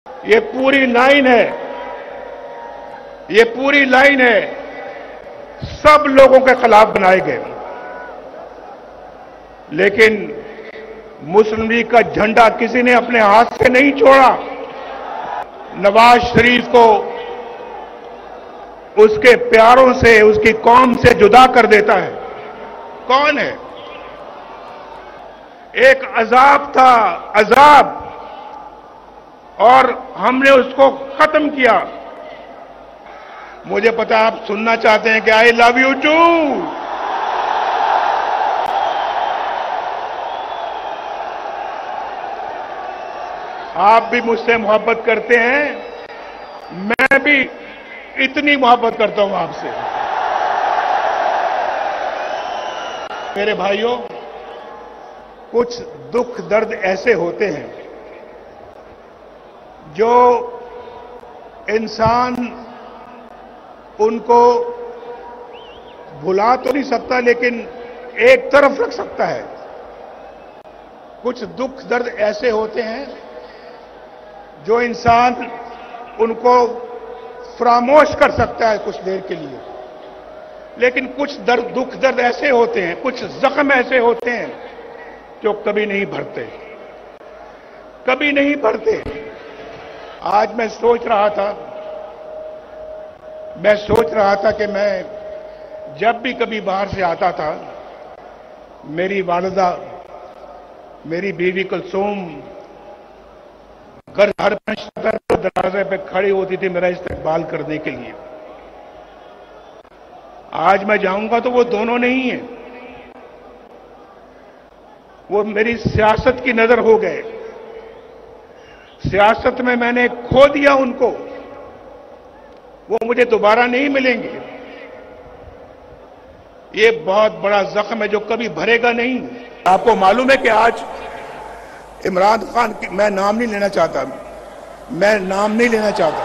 ये पूरी लाइन है, ये पूरी लाइन है सब लोगों के खिलाफ बनाए गए। लेकिन मुस्लिम लीग का झंडा किसी ने अपने हाथ से नहीं छोड़ा। नवाज शरीफ को उसके प्यारों से, उसकी कौम से जुदा कर देता है। कौन है? एक अजाब था, अजाब, और हमने उसको खत्म किया। मुझे पता है आप सुनना चाहते हैं कि आई लव यू टू। आप भी मुझसे मोहब्बत करते हैं, मैं भी इतनी मोहब्बत करता हूं आपसे। मेरे भाइयों, कुछ दुख दर्द ऐसे होते हैं जो इंसान उनको भुला तो नहीं सकता, लेकिन एक तरफ रख सकता है। कुछ दुख दर्द ऐसे होते हैं जो इंसान उनको फरामोश कर सकता है कुछ देर के लिए, लेकिन कुछ दुख दर्द ऐसे होते हैं, कुछ जख्म ऐसे होते हैं जो कभी नहीं भरते, कभी नहीं भरते। आज मैं सोच रहा था कि मैं जब भी कभी बाहर से आता था, मेरी वालिदा, मेरी बीवी कुलसूम घर हर दरवाजे पे खड़ी होती थी मेरा इस्तकबाल करने के लिए। आज मैं जाऊंगा तो वो दोनों नहीं है, वो मेरी सियासत की नजर हो गए। सियासत में मैंने खो दिया उनको, वो मुझे दोबारा नहीं मिलेंगे। ये बहुत बड़ा जख्म है जो कभी भरेगा नहीं। आपको मालूम है कि आज इमरान खान की, मैं नाम नहीं लेना चाहता, मैं नाम नहीं लेना चाहता,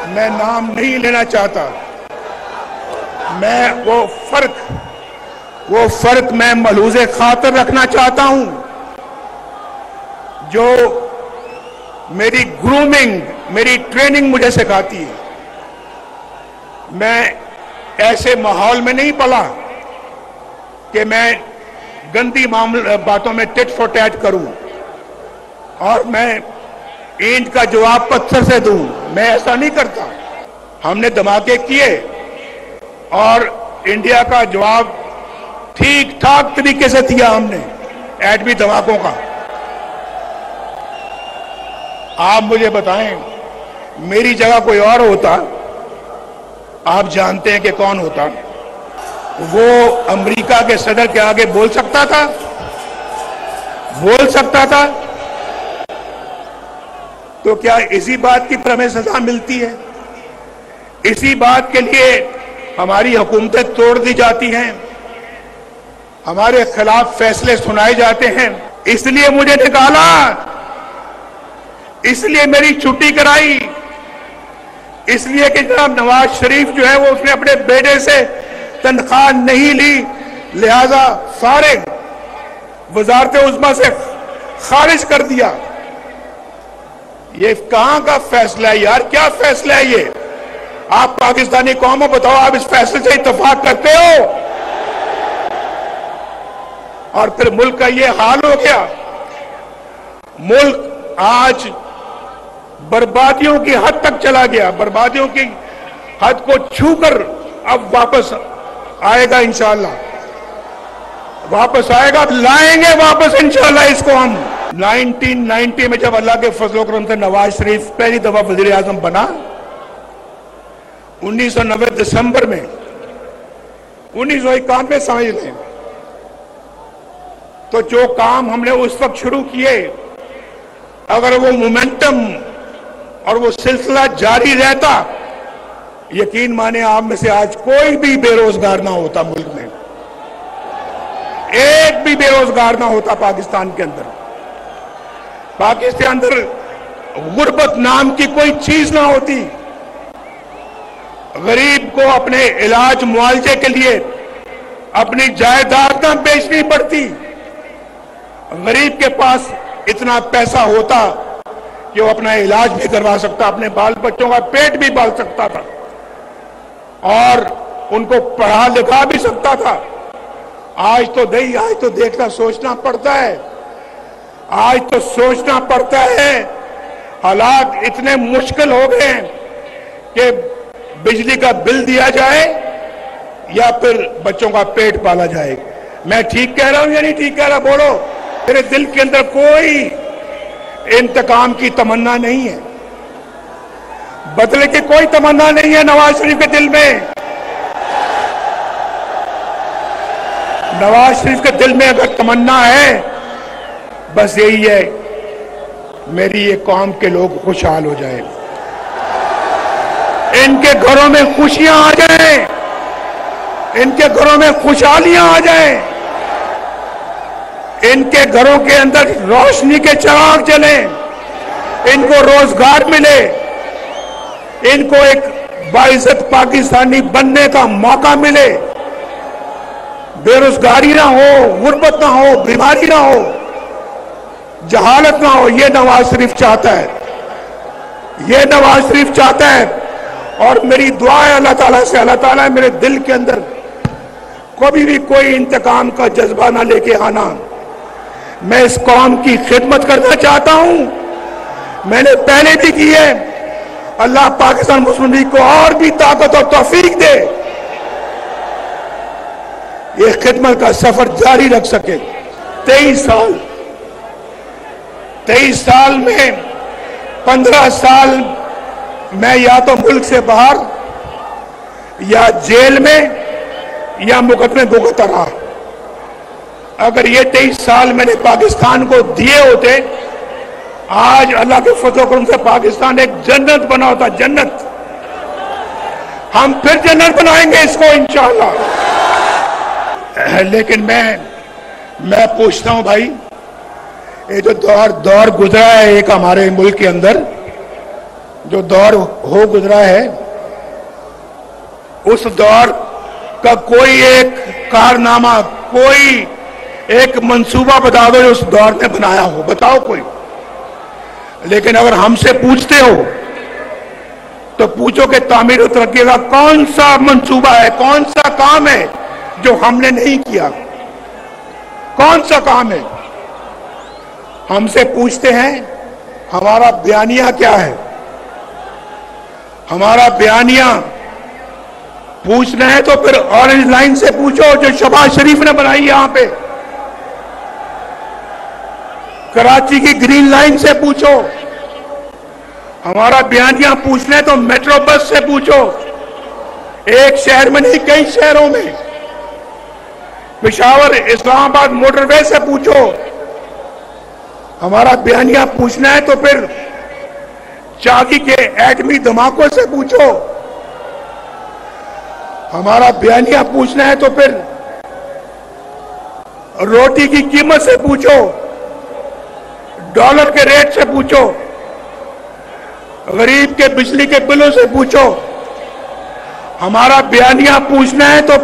मैं नाम नहीं लेना चाहता। मैं वो फर्क मैं मलूज़े खातिर रखना चाहता हूं जो मेरी ग्रूमिंग, मेरी ट्रेनिंग मुझे सिखाती है। मैं ऐसे माहौल में नहीं पला कि मैं गंदी बातों में टिट फॉर टैट करूं और मैं ईंट का जवाब पत्थर से दूं। मैं ऐसा नहीं करता। हमने धमाके किए और इंडिया का जवाब ठीक ठाक तरीके से दिया हमने एटमी धमाकों का। आप मुझे बताएं, मेरी जगह कोई और होता, आप जानते हैं कि कौन होता? वो अमेरिका के सदर के आगे बोल सकता था? बोल सकता था? तो क्या इसी बात की हमें सजा मिलती है? इसी बात के लिए हमारी हुकूमतें तोड़ दी जाती हैं, हमारे खिलाफ फैसले सुनाए जाते हैं। इसलिए मुझे निकाला, इसलिए मेरी छुट्टी कराई, इसलिए कि जनाब नवाज शरीफ जो है वो उसने अपने बेटे से तनख्वाह नहीं ली, लिहाजा फारिग वजारत उज़्मा से खारिज कर दिया। ये कहां का फैसला है यार? क्या फैसला है ये? आप पाकिस्तानी कौमों बताओ, आप इस फैसले से इत्तेफाक करते हो? और फिर मुल्क का ये हाल हो गया। मुल्क आज बर्बादियों की हद तक चला गया, बर्बादियों की हद को छूकर अब वापस आएगा इंशाअल्लाह, वापस आएगा, लाएंगे वापस इंशाअल्लाह इसको हम। 1990 में जब अल्लाह के फजल करम से नवाज शरीफ पहली दफा वजीर आजम बना, 1990 दिसंबर में, 1991 समझ लें, तो जो काम हमने उस वक्त शुरू किए, अगर वो मोमेंटम और वो सिलसिला जारी रहता, यकीन माने आप में से आज कोई भी बेरोजगार ना होता मुल्क में, एक भी बेरोजगार ना होता पाकिस्तान के अंदर। पाकिस्तान के अंदर गुर्बत नाम की कोई चीज ना होती। गरीब को अपने इलाज मुआवजे के लिए अपनी जायदाद न बेचनी पड़ती, गरीब के पास इतना पैसा होता कि वो अपना इलाज भी करवा सकता, अपने बाल बच्चों का पेट भी पाल सकता था और उनको पढ़ा लिखा भी सकता था। आज तो देखना सोचना पड़ता है, आज तो सोचना पड़ता है। हालात इतने मुश्किल हो गए हैं कि बिजली का बिल दिया जाए या फिर बच्चों का पेट पाला जाए। मैं ठीक कह रहा हूं या नहीं ठीक कह रहा, बोलो। मेरे दिल के अंदर कोई इंतकाम की तमन्ना नहीं है, बदले की कोई तमन्ना नहीं है नवाज शरीफ के दिल में। नवाज शरीफ के दिल में अगर तमन्ना है, बस यही है, मेरी ये कौम के लोग खुशहाल हो जाए, इनके घरों में खुशियां आ जाएं, इनके घरों में खुशहालियां आ जाएं, इनके घरों के अंदर रोशनी के चिराग जले, इनको रोजगार मिले, इनको एक बाइज्जत पाकिस्तानी बनने का मौका मिले, बेरोजगारी ना हो, गुर्बत ना हो, बीमारी ना हो, जहालत ना हो। ये नवाज शरीफ चाहता है, ये नवाज शरीफ चाहता है। और मेरी दुआ है अल्लाह ताला से, अल्लाह ताला मेरे दिल के अंदर कभी भी कोई इंतकाम का जज्बा ना लेके आना। मैं इस कौम की खिदमत करना चाहता हूं, मैंने पहले भी की है। अल्लाह पाकिस्तान मुस्लिम लीग को और भी ताकत और तौफीक दे, ये खिदमत का सफर जारी रख सके। 23 साल में 15 साल मैं या तो मुल्क से बाहर या जेल में या मुकदमे भुगतता रहा। अगर ये 23 साल मैंने पाकिस्तान को दिए होते, आज अल्लाह के फजल करम से पाकिस्तान एक जन्नत बना होता, जन्नत। हम फिर जन्नत बनाएंगे इसको इंशाअल्लाह। लेकिन मैं पूछता हूं भाई, ये जो दौर गुजरा है एक हमारे मुल्क के अंदर, जो दौर हो गुजरा है, उस दौर का कोई एक कारनामा, कोई एक मंसूबा बता दो जो उस दौर ने बनाया हो, बताओ कोई। लेकिन अगर हमसे पूछते हो तो पूछो कि तामीर और तरक्की का कौन सा मंसूबा है, कौन सा काम है जो हमने नहीं किया, कौन सा काम है। हमसे पूछते हैं हमारा बयानिया क्या है, हमारा बयानिया पूछना है तो फिर ऑरेंज लाइन से पूछो जो शहबाज शरीफ ने बनाई यहां पे, कराची की ग्रीन लाइन से पूछो। हमारा बयानिया पूछना है तो मेट्रो बस से पूछो, एक शहर में नहीं कई शहरों में। पेशावर इस्लामाबाद मोटरवे से पूछो। हमारा बयानिया पूछना है तो फिर चाकी के एटमी धमाकों से पूछो। हमारा बयानिया पूछना है तो फिर रोटी की कीमत से पूछो, डॉलर के रेट से पूछो, गरीब के बिजली के बिलों से पूछो। हमारा बयानिया पूछना है तो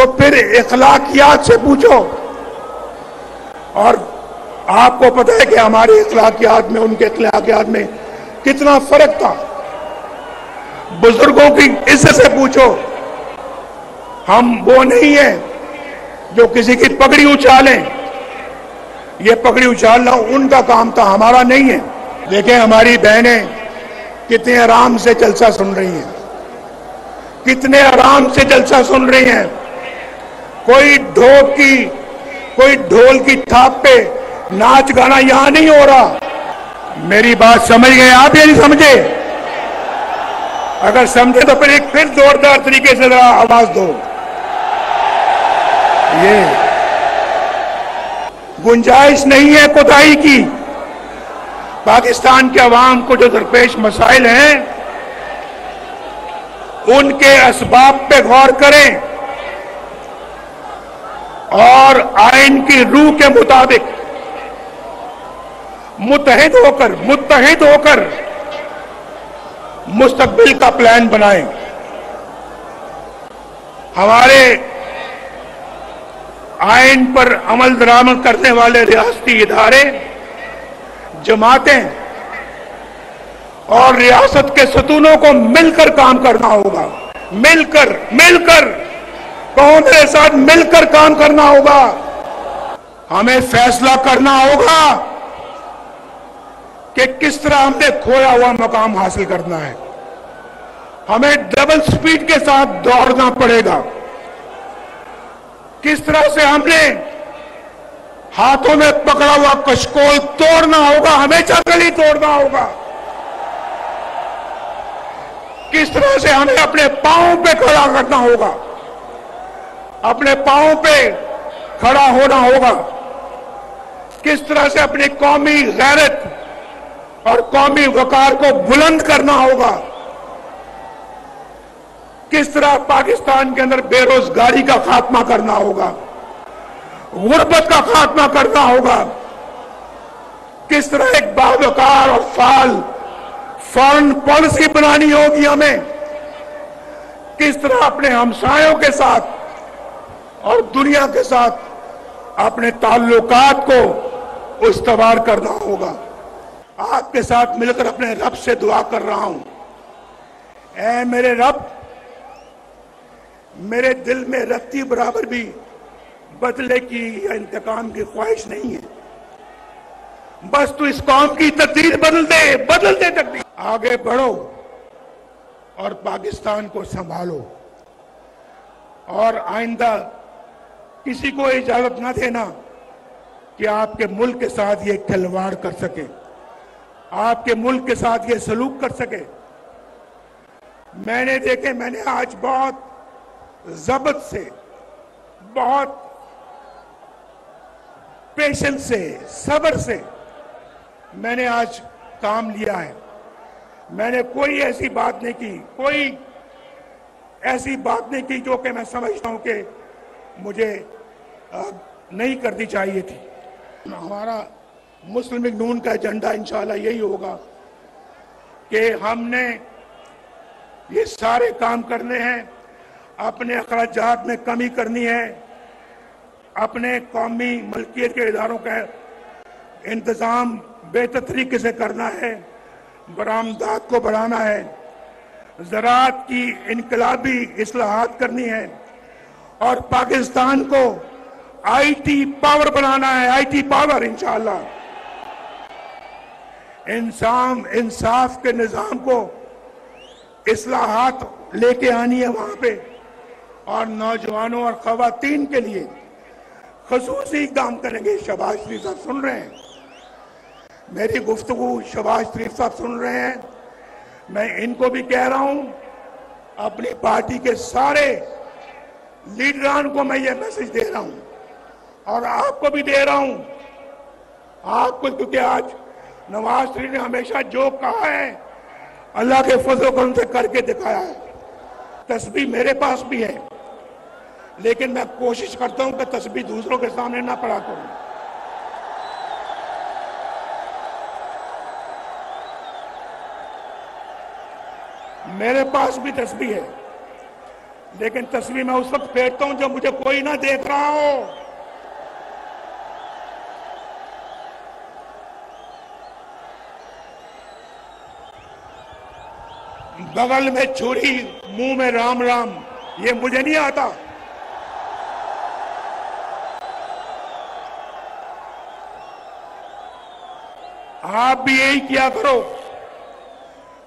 फिर इखलाकियात से पूछो। और आपको पता है कि हमारे इखलाकियात में उनके इखलाकियात में कितना फर्क था। बुजुर्गों की इज्जत से पूछो। हम वो नहीं है जो किसी की पगड़ी उछालें, ये पगड़ी उछालना उनका काम था, हमारा नहीं है। देखें हमारी बहनें कितने आराम से जलसा सुन रही हैं, कितने आराम से जलसा सुन रही हैं। कोई ढोल की थाप पे नाच गाना यहां नहीं हो रहा। मेरी बात समझ गए आप या नहीं समझे? अगर समझे तो फिर जोरदार तरीके से जरा आवाज दो। ये गुंजाइश नहीं है कोताही की। पाकिस्तान के अवाम को जो दरपेश मसाइल हैं उनके असबाब पे गौर करें और आइन की रूह के मुताबिक मुत्तहिद होकर मुस्तकबिल का प्लान बनाएं। हमारे आइन पर अमल दरामद करने वाले रियासती इदारे, जमातें और रियासत के सतूनों को मिलकर काम करना होगा। मिलकर कौन मेरे साथ मिलकर काम करना होगा। हमें फैसला करना होगा कि किस तरह हमने खोया हुआ मकाम हासिल करना है। हमें डबल स्पीड के साथ दौड़ना पड़ेगा। किस तरह से हमने हाथों में पकड़ा हुआ कशकोल तोड़ना होगा, हमेशा गली तोड़ना होगा। किस तरह से हमें अपने पांव पे खड़ा करना होगा, अपने पांव पे खड़ा होना होगा। किस तरह से अपनी कौमी गैरत और कौमी वकार को बुलंद करना होगा। किस तरह पाकिस्तान के अंदर बेरोजगारी का खात्मा करना होगा, गुर्बत का खात्मा करना होगा। किस तरह एक बावकार और फाल फॉरेन पॉलिसी बनानी होगी हमें। किस तरह अपने हमसायों के साथ और दुनिया के साथ अपने ताल्लुकात को उस्तवार करना होगा। आपके साथ मिलकर अपने रब से दुआ कर रहा हूं, ऐ मेरे रब, मेरे दिल में रत्ती बराबर भी बदले की या इंतकाम की ख्वाहिश नहीं है। बस तू इस कौम की तकदीर बदल दे तकदीर। आगे बढ़ो और पाकिस्तान को संभालो और आइंदा किसी को इजाजत ना देना कि आपके मुल्क के साथ ये खिलवाड़ कर सके, आपके मुल्क के साथ ये सलूक कर सके। मैंने आज बहुत जब्त से, बहुत पेशेंस से, सब्र से मैंने आज काम लिया है। मैंने कोई ऐसी बात नहीं की जो कि मैं समझता हूं कि मुझे नहीं करनी चाहिए थी। हमारा मुस्लिम लीग नून का एजेंडा इंशाल्लाह यही होगा कि हमने ये सारे काम करने हैं, अपने अखराजात में कमी करनी है, अपने कौमी मल्कियत के इदारों का इंतजाम बेहतर तरीके से करना है, बरामदात को बढ़ाना है, ज़राअत की इनकलाबी इस्लाहात करनी है और पाकिस्तान को आईटी पावर बनाना है, आईटी पावर इंशाअल्लाह। इंसाफ के निजाम को इस्लाहात लेके आनी है वहां पे और नौजवानों और खवातीन के लिए खसूसी काम करेंगे। शहबाज शरीफ साहब सुन रहे हैं मेरी गुफ्तगू, शहबाज शरीफ साहब सुन रहे हैं। मैं इनको भी कह रहा हूं, अपनी पार्टी के सारे लीडरान को मैं ये मैसेज दे रहा हूं और आपको भी दे रहा हूं, आपको, क्योंकि आज नवाज शरीफ ने हमेशा जो कहा है अल्लाह के फजल करम से करके दिखाया है। तस्बीह मेरे पास भी है, लेकिन मैं कोशिश करता हूं कि तस्बीह दूसरों के सामने ना पढ़ा करूं। मेरे पास भी तस्बीह है, लेकिन तस्बीह मैं उस वक्त फेंकता हूं जब मुझे कोई ना देख रहा हो। बगल में छुरी, मुंह में राम राम, ये मुझे नहीं आता। आप भी यही किया करो।